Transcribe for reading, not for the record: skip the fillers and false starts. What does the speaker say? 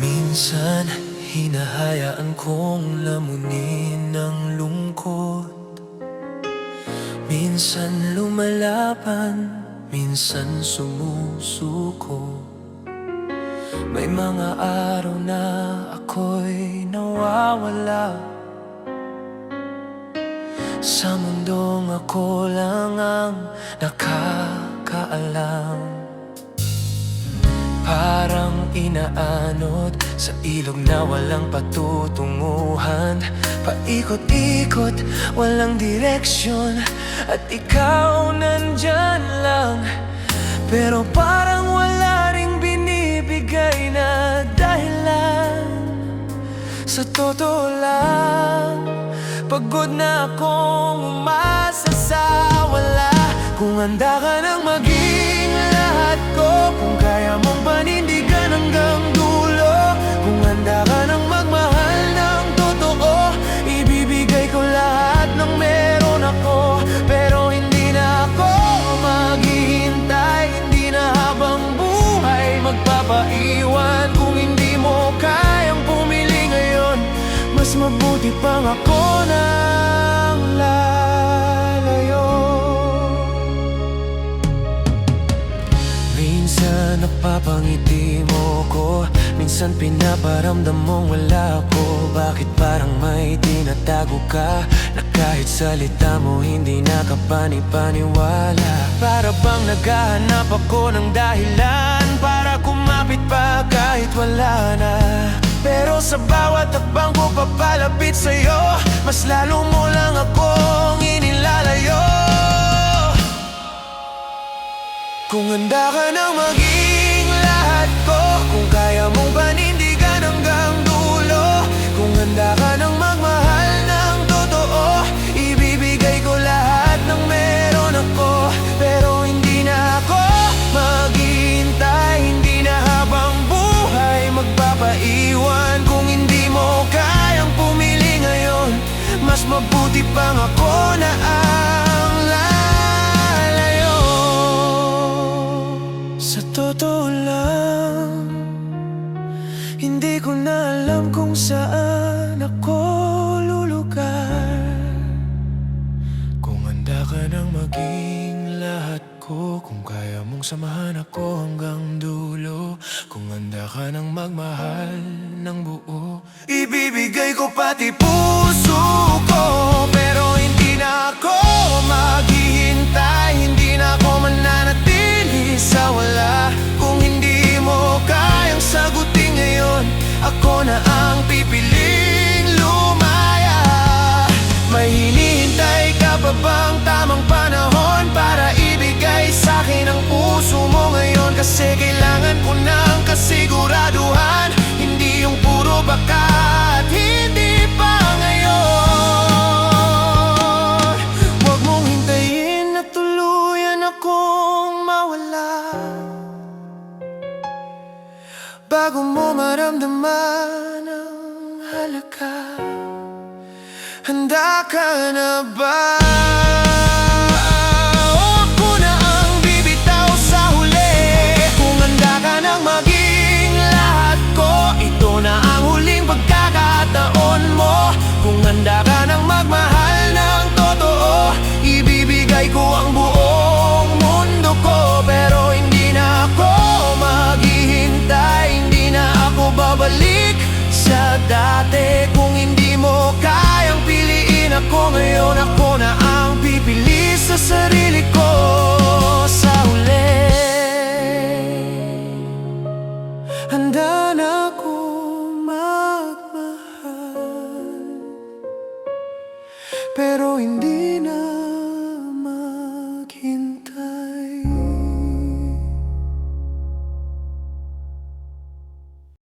Minsan, hinahayaan kong lamunin ang lungkot. Minsan lumalaban, minsan sumusuko. May mga araw na ako'y nawawala sa mundong ako lang ang nakakaalam. Parang inaanod sa ilog na walang patutunguhan. Paikot-ikot, walang direksyon, at ikaw nandyan lang. Pero parang wala ring binibigay na dahilan. Sa totoo lang, pagod na akong umasa sa wala. Kung handa ka nang maging lahat ko, kung kaya mong panindigan hanggang dulo, kung handa ka nang magmahal ng totoo, ibibigay ko lahat ng meron ako. Pero hindi na ako maghihintay, hindi na habang buhay magpapaiwan. Kung hindi mo kayang pumili ngayon, mas mabuti pang ako nang lalayo. Minsan napapangiti mo ko, minsan pinaparamdam mong wala ako. Bakit parang may tinatago ka, na kahit salita mo hindi nakapani-paniwala? Para bang naghahanap ako ng dahilan para kumapit pa kahit wala na. Pero sa bawat hakbang ko papalapit sa'yo, mas lalo mo lang akong inilalayo. Kung handa ka nang maging lahat ko, kung kaya mong panindigan hanggang dulo, kung handa ka nang magmahal ng totoo, ibibigay ko lahat ng meron ako. Pero hindi na ako maghihintay, hindi na habang buhay magpapaiwan. Kung hindi mo kayang pumili ngayon, mas mabuti pang ako na ang lalayo. Sa totoo lang, hindi ko na alam kung saan ako lulugar. Kung handa ka nang maging lahat ko, kung kaya mong samahan ako hanggang dulo, kung handa ka nang magmahal ng buo, ibibigay ko pati puso ko. Pero hindi na ako maghihintay, hindi na ako mananatili sa wala. Kung hindi mo kayang sagutin ngayon, ako na ang pipiling lumaya. May hinihintay ka pa bang tamang panahon para ibigay sa'kin ang puso mo ngayon? Kasi kailangan ko ng kasiguraduhan, hindi yung puro baka at hindi pa ngayon. Huwag mong hintayin na tuluyan akong mawala bago mo maramdaman ang halaga. Handa ka na ba? O ako na ang bibitaw sa huli? Kung handa ka nang maging lahat ko, ito na ang huling pagkakataon mo. Kung handa ka nang magmahal ng totoo, ibibigay ko ang buong mundo ko. Pero hindi na ako maghihintay, hindi na ako babalik sa dati. Kung hindi mo kayang piliin ako ngayon, ako na ang pipili sa sarili ko sa huli. Handa na akong magmahal, pero hindi na